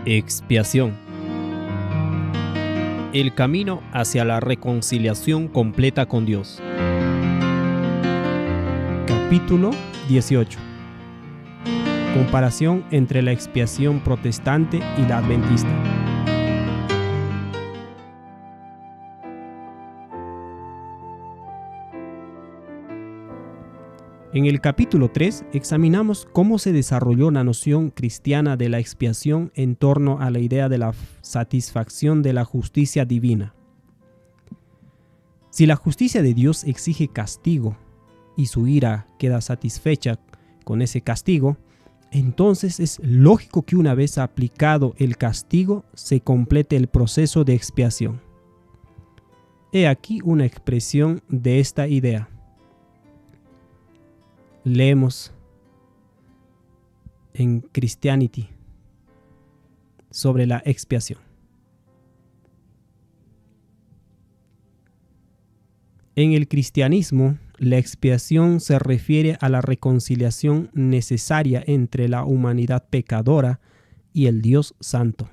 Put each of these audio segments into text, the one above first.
Expiación. El camino hacia la reconciliación completa con Dios. Capítulo 18. Comparación entre la expiación protestante y la adventista. En el capítulo 3 examinamos cómo se desarrolló la noción cristiana de la expiación en torno a la idea de la satisfacción de la justicia divina. Si la justicia de Dios exige castigo y su ira queda satisfecha con ese castigo, entonces es lógico que una vez aplicado el castigo se complete el proceso de expiación. He aquí una expresión de esta idea. Leemos en Christianity sobre la expiación. En el cristianismo, la expiación se refiere a la reconciliación necesaria entre la humanidad pecadora y el Dios Santo.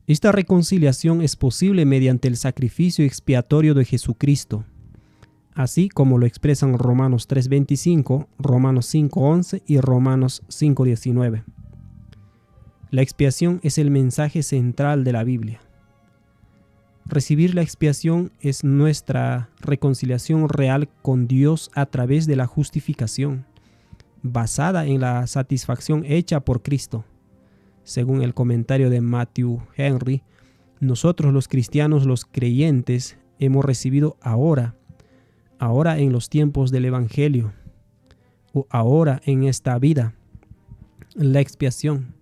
Esta reconciliación es posible mediante el sacrificio expiatorio de Jesucristo, así como lo expresan Romanos 3:25, Romanos 5:11 y Romanos 5:19. La expiación es el mensaje central de la Biblia. Recibir la expiación es nuestra reconciliación real con Dios a través de la justificación, basada en la satisfacción hecha por Cristo. Según el comentario de Matthew Henry, nosotros los cristianos, los creyentes, hemos recibido ahora en los tiempos del Evangelio, o ahora en esta vida, la expiación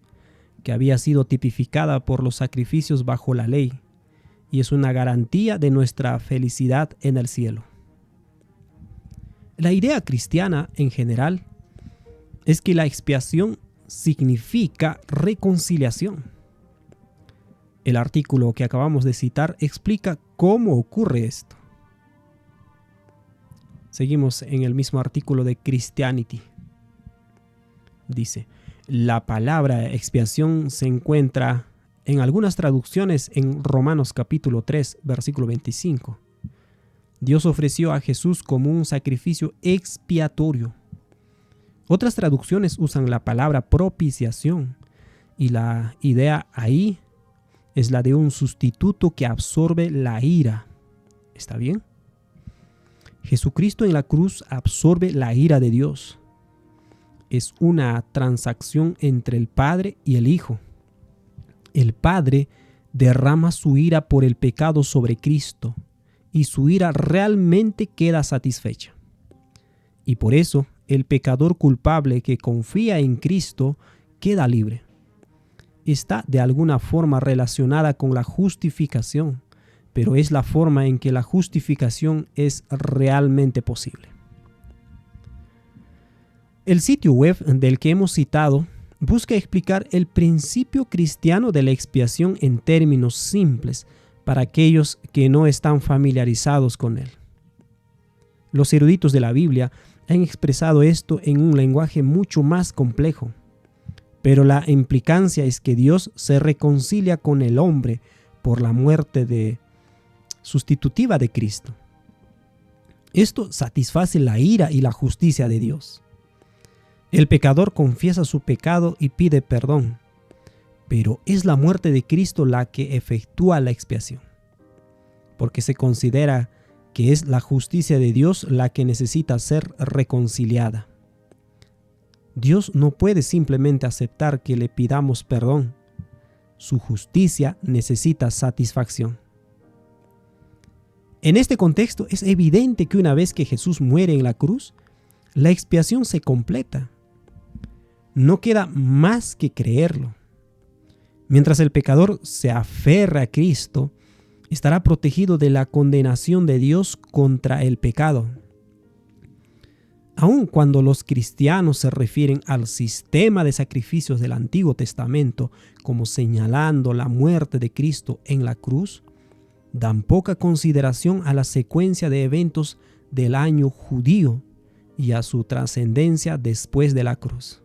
que había sido tipificada por los sacrificios bajo la ley, y es una garantía de nuestra felicidad en el cielo. La idea cristiana en general es que la expiación significa reconciliación. El artículo que acabamos de citar explica cómo ocurre esto. Seguimos en el mismo artículo de Christianity. Dice, la palabra expiación se encuentra en algunas traducciones en Romanos capítulo 3, versículo 25. Dios ofreció a Jesús como un sacrificio expiatorio. Otras traducciones usan la palabra propiciación y la idea ahí es la de un sustituto que absorbe la ira. ¿Está bien? Jesucristo en la cruz absorbe la ira de Dios. Es una transacción entre el Padre y el Hijo. El Padre derrama su ira por el pecado sobre Cristo y su ira realmente queda satisfecha. Y por eso el pecador culpable que confía en Cristo queda libre. Está de alguna forma relacionada con la justificación, pero es la forma en que la justificación es realmente posible. El sitio web del que hemos citado busca explicar el principio cristiano de la expiación en términos simples para aquellos que no están familiarizados con él. Los eruditos de la Biblia han expresado esto en un lenguaje mucho más complejo, pero la implicancia es que Dios se reconcilia con el hombre por la muerte sustitutiva de Cristo. Esto satisface la ira y la justicia de Dios. El pecador confiesa su pecado y pide perdón, pero es la muerte de Cristo la que efectúa la expiación, porque se considera que es la justicia de Dios la que necesita ser reconciliada. Dios no puede simplemente aceptar que le pidamos perdón. Su justicia necesita satisfacción. En este contexto es evidente que una vez que Jesús muere en la cruz, la expiación se completa. No queda más que creerlo. Mientras el pecador se aferra a Cristo, estará protegido de la condenación de Dios contra el pecado. Aun cuando los cristianos se refieren al sistema de sacrificios del Antiguo Testamento como señalando la muerte de Cristo en la cruz, dan poca consideración a la secuencia de eventos del año judío y a su trascendencia después de la cruz.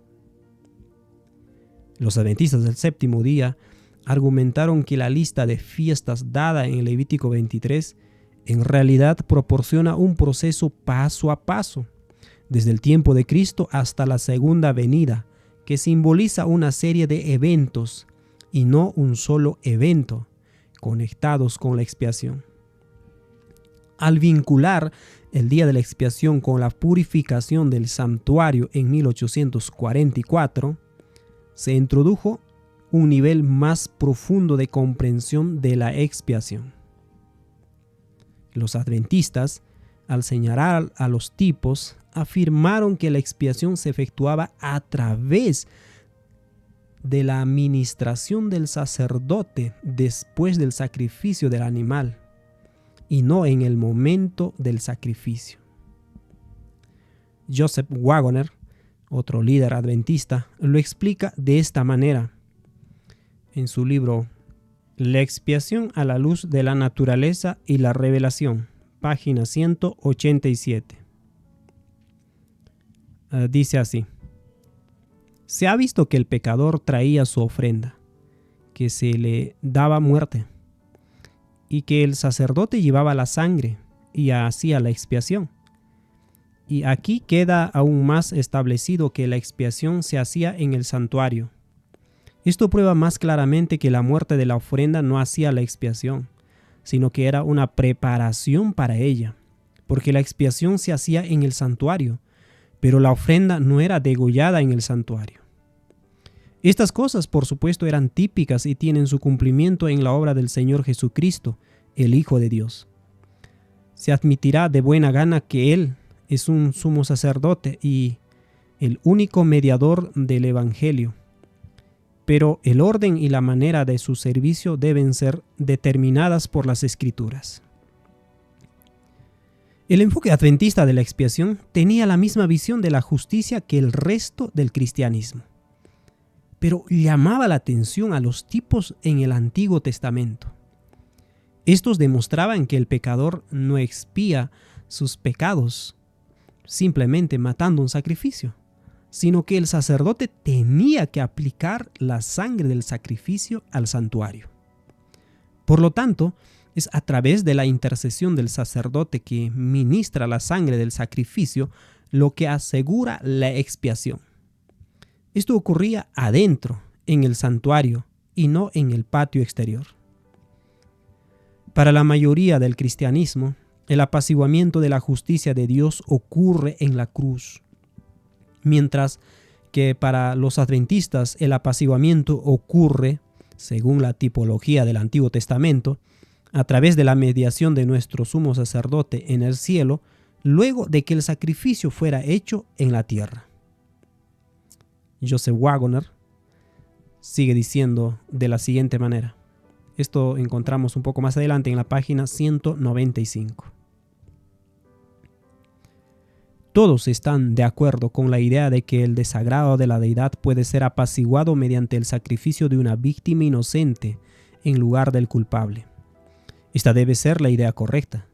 Los adventistas del séptimo día argumentaron que la lista de fiestas dada en Levítico 23 en realidad proporciona un proceso paso a paso, desde el tiempo de Cristo hasta la segunda venida, que simboliza una serie de eventos y no un solo evento, conectados con la expiación. Al vincular el día de la expiación con la purificación del santuario en 1844, se introdujo un nivel más profundo de comprensión de la expiación. Los adventistas, al señalar a los tipos, afirmaron que la expiación se efectuaba a través de la administración del sacerdote después del sacrificio del animal y no en el momento del sacrificio. Joseph Waggoner, otro líder adventista, lo explica de esta manera en su libro La expiación a la luz de la naturaleza y la revelación, página 187. Dice así: se ha visto que el pecador traía su ofrenda, que se le daba muerte, y que el sacerdote llevaba la sangre y hacía la expiación. Y aquí queda aún más establecido que la expiación se hacía en el santuario. Esto prueba más claramente que la muerte de la ofrenda no hacía la expiación, sino que era una preparación para ella, porque la expiación se hacía en el santuario, pero la ofrenda no era degollada en el santuario. Estas cosas, por supuesto, eran típicas y tienen su cumplimiento en la obra del Señor Jesucristo, el Hijo de Dios. Se admitirá de buena gana que Él es un sumo sacerdote y el único mediador del Evangelio, pero el orden y la manera de su servicio deben ser determinadas por las Escrituras. El enfoque adventista de la expiación tenía la misma visión de la justicia que el resto del cristianismo, pero llamaba la atención a los tipos en el Antiguo Testamento. Estos demostraban que el pecador no expía sus pecados simplemente matando un sacrificio, sino que el sacerdote tenía que aplicar la sangre del sacrificio al santuario. Por lo tanto, es a través de la intercesión del sacerdote que ministra la sangre del sacrificio lo que asegura la expiación. Esto ocurría adentro, en el santuario, y no en el patio exterior. Para la mayoría del cristianismo, el apaciguamiento de la justicia de Dios ocurre en la cruz, mientras que para los adventistas el apaciguamiento ocurre, según la tipología del Antiguo Testamento, a través de la mediación de nuestro sumo sacerdote en el cielo, luego de que el sacrificio fuera hecho en la tierra. Joseph Waggoner sigue diciendo de la siguiente manera. Esto encontramos un poco más adelante en la página 195. Todos están de acuerdo con la idea de que el desagrado de la deidad puede ser apaciguado mediante el sacrificio de una víctima inocente en lugar del culpable. Esta debe ser la idea correcta.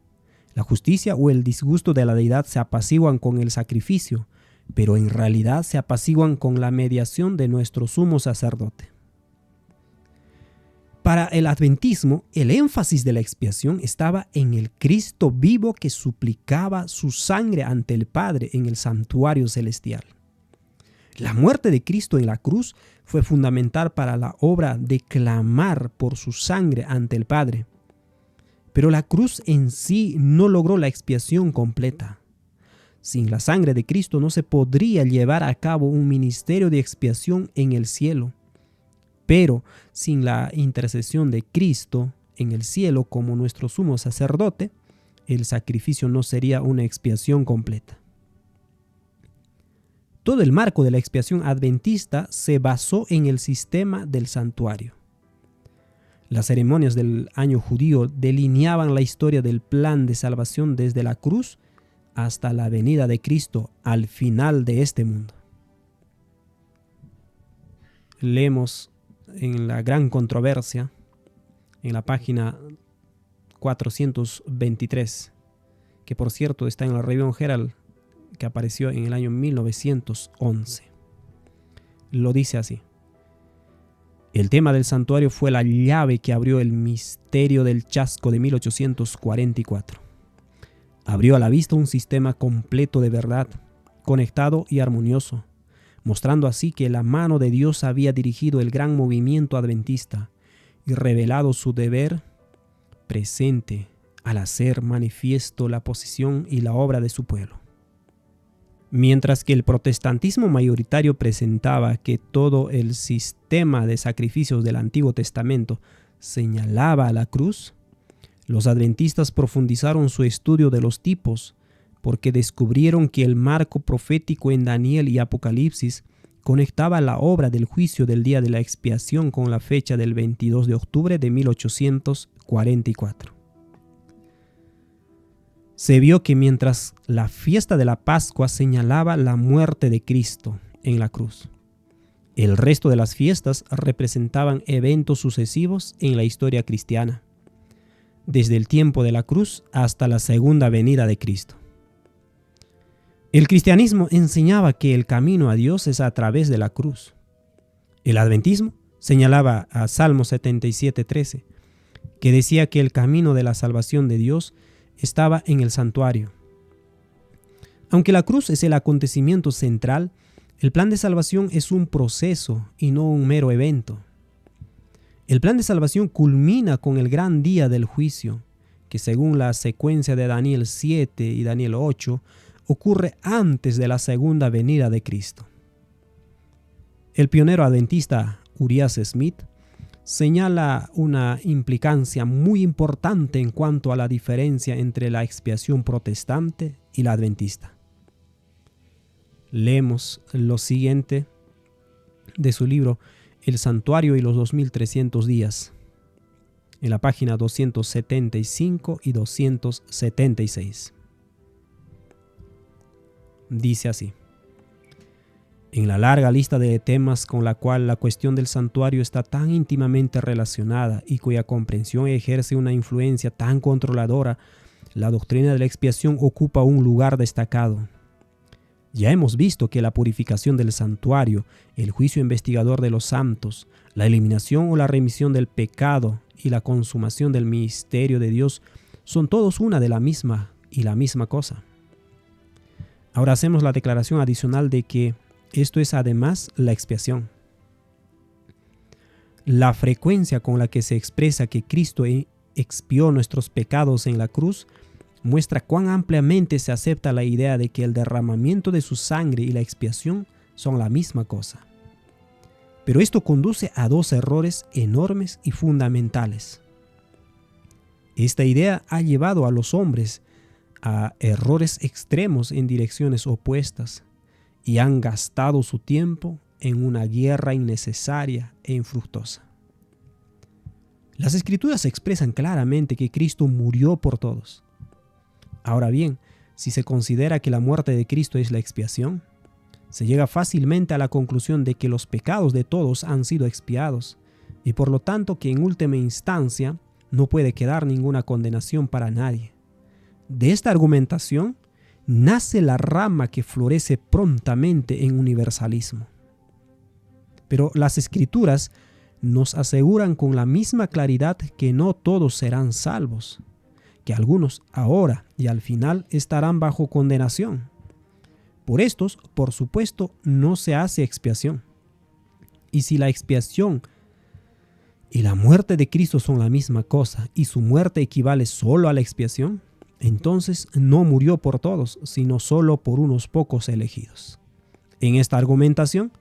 La justicia o el disgusto de la deidad se apaciguan con el sacrificio, pero en realidad se apaciguan con la mediación de nuestro sumo sacerdote. Para el adventismo, el énfasis de la expiación estaba en el Cristo vivo que suplicaba su sangre ante el Padre en el santuario celestial. La muerte de Cristo en la cruz fue fundamental para la obra de clamar por su sangre ante el Padre. Pero la cruz en sí no logró la expiación completa. Sin la sangre de Cristo no se podría llevar a cabo un ministerio de expiación en el cielo. Pero sin la intercesión de Cristo en el cielo como nuestro sumo sacerdote, el sacrificio no sería una expiación completa. Todo el marco de la expiación adventista se basó en el sistema del santuario. Las ceremonias del año judío delineaban la historia del plan de salvación desde la cruz hasta la venida de Cristo al final de este mundo. Leemos en la gran controversia, en la página 423, que por cierto está en la Review Herald, que apareció en el año 1911. Lo dice así: El tema del santuario fue la llave que abrió el misterio del chasco de 1844. Abrió a la vista un sistema completo de verdad, conectado y armonioso, mostrando así que la mano de Dios había dirigido el gran movimiento adventista y revelado su deber presente al hacer manifiesto la posición y la obra de su pueblo. Mientras que el protestantismo mayoritario presentaba que todo el sistema de sacrificios del Antiguo Testamento señalaba a la cruz, los adventistas profundizaron su estudio de los tipos porque descubrieron que el marco profético en Daniel y Apocalipsis conectaba la obra del juicio del día de la expiación con la fecha del 22 de octubre de 1844. Se vio que mientras la fiesta de la Pascua señalaba la muerte de Cristo en la cruz, el resto de las fiestas representaban eventos sucesivos en la historia cristiana, desde el tiempo de la cruz hasta la segunda venida de Cristo. El cristianismo enseñaba que el camino a Dios es a través de la cruz. El adventismo señalaba a Salmo 77:13, que decía que el camino de la salvación de Dios estaba en el santuario. Aunque la cruz es el acontecimiento central, el plan de salvación es un proceso y no un mero evento. El plan de salvación culmina con el gran día del juicio, que según la secuencia de Daniel 7 y Daniel 8, ocurre antes de la segunda venida de Cristo. El pionero adventista Urias Smith señala una implicancia muy importante en cuanto a la diferencia entre la expiación protestante y la adventista. Leemos lo siguiente de su libro El santuario y los 2300 días, en la página 275 y 276. Dice así: en la larga lista de temas con la cual la cuestión del santuario está tan íntimamente relacionada y cuya comprensión ejerce una influencia tan controladora, la doctrina de la expiación ocupa un lugar destacado. Ya hemos visto que la purificación del santuario, el juicio investigador de los santos, la eliminación o la remisión del pecado y la consumación del misterio de Dios son todos una de la misma y la misma cosa. Ahora hacemos la declaración adicional de que esto es además la expiación. La frecuencia con la que se expresa que Cristo expió nuestros pecados en la cruz muestra cuán ampliamente se acepta la idea de que el derramamiento de su sangre y la expiación son la misma cosa. Pero esto conduce a dos errores enormes y fundamentales. Esta idea ha llevado a los hombres a errores extremos en direcciones opuestas y han gastado su tiempo en una guerra innecesaria e infructuosa. Las Escrituras expresan claramente que Cristo murió por todos. Ahora bien, si se considera que la muerte de Cristo es la expiación, se llega fácilmente a la conclusión de que los pecados de todos han sido expiados y por lo tanto que en última instancia no puede quedar ninguna condenación para nadie. De esta argumentación nace la rama que florece prontamente en universalismo. Pero las Escrituras nos aseguran con la misma claridad que no todos serán salvos, que algunos ahora y al final estarán bajo condenación. Por estos, por supuesto, no se hace expiación. Y si la expiación y la muerte de Cristo son la misma cosa y su muerte equivale solo a la expiación, entonces no murió por todos, sino solo por unos pocos elegidos. En esta argumentación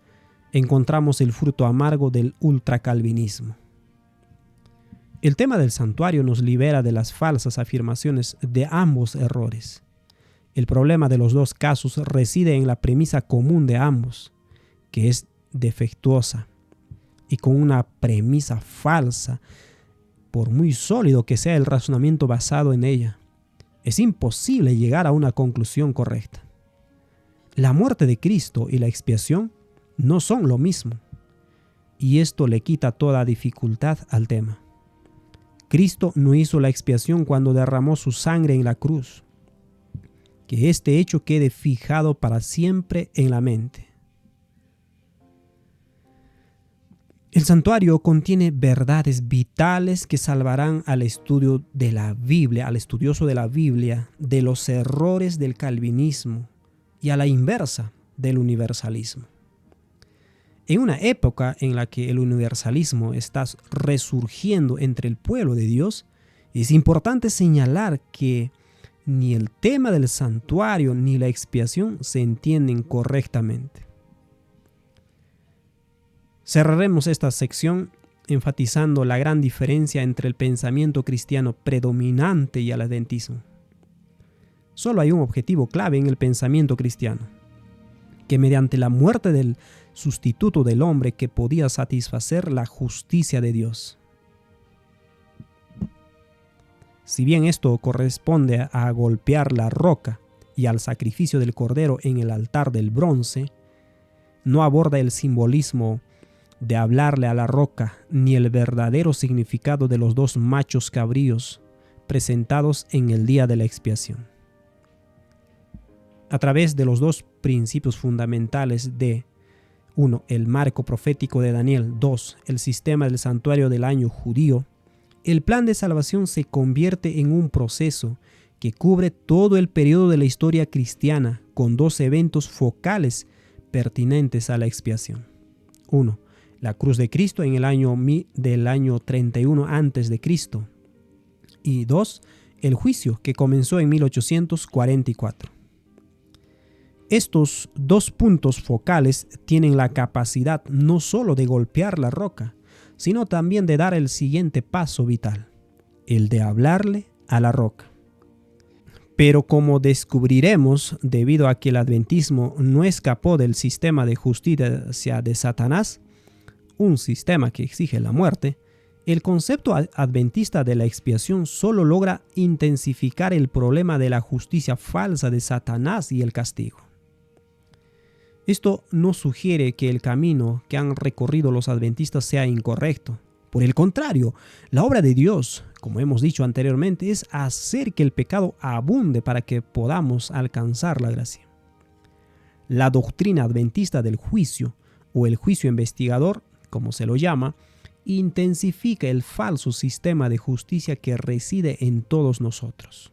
encontramos el fruto amargo del ultracalvinismo. El tema del santuario nos libera de las falsas afirmaciones de ambos errores. El problema de los dos casos reside en la premisa común de ambos, que es defectuosa, y con una premisa falsa, por muy sólido que sea el razonamiento basado en ella, es imposible llegar a una conclusión correcta. La muerte de Cristo y la expiación no son lo mismo, y esto le quita toda dificultad al tema. Cristo no hizo la expiación cuando derramó su sangre en la cruz. Que este hecho quede fijado para siempre en la mente. El santuario contiene verdades vitales que salvarán al estudio de la Biblia, al estudioso de la Biblia, de los errores del calvinismo y a la inversa del universalismo. En una época en la que el universalismo está resurgiendo entre el pueblo de Dios, es importante señalar que ni el tema del santuario ni la expiación se entienden correctamente. Cerraremos esta sección enfatizando la gran diferencia entre el pensamiento cristiano predominante y el adventismo. Solo hay un objetivo clave en el pensamiento cristiano: que mediante la muerte del sustituto del hombre que podía satisfacer la justicia de Dios. Si bien esto corresponde a golpear la roca y al sacrificio del cordero en el altar del bronce, no aborda el simbolismo de hablarle a la roca ni el verdadero significado de los dos machos cabríos presentados en el día de la expiación. A través de los dos principios fundamentales de 1. El marco profético de Daniel. 2. El sistema del santuario del año judío. El plan de salvación se convierte en un proceso que cubre todo el periodo de la historia cristiana con dos eventos focales pertinentes a la expiación. 1. La cruz de Cristo en el año 31 a.C. Y 2. El juicio que comenzó en 1844. Estos dos puntos focales tienen la capacidad no solo de golpear la roca, sino también de dar el siguiente paso vital, el de hablarle a la roca. Pero como descubriremos, debido a que el adventismo no escapó del sistema de justicia de Satanás, un sistema que exige la muerte, el concepto adventista de la expiación solo logra intensificar el problema de la justicia falsa de Satanás y el castigo. Esto no sugiere que el camino que han recorrido los adventistas sea incorrecto. Por el contrario, la obra de Dios, como hemos dicho anteriormente, es hacer que el pecado abunde para que podamos alcanzar la gracia. La doctrina adventista del juicio, o el juicio investigador, como se lo llama, intensifica el falso sistema de justicia que reside en todos nosotros.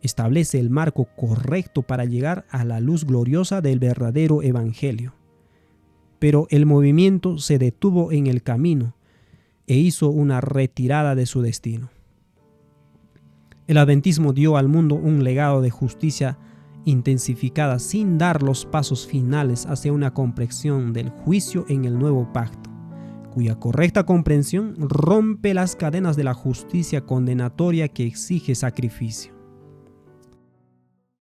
Establece el marco correcto para llegar a la luz gloriosa del verdadero evangelio. Pero el movimiento se detuvo en el camino e hizo una retirada de su destino. El adventismo dio al mundo un legado de justicia intensificada sin dar los pasos finales hacia una comprensión del juicio en el nuevo pacto, cuya correcta comprensión rompe las cadenas de la justicia condenatoria que exige sacrificio.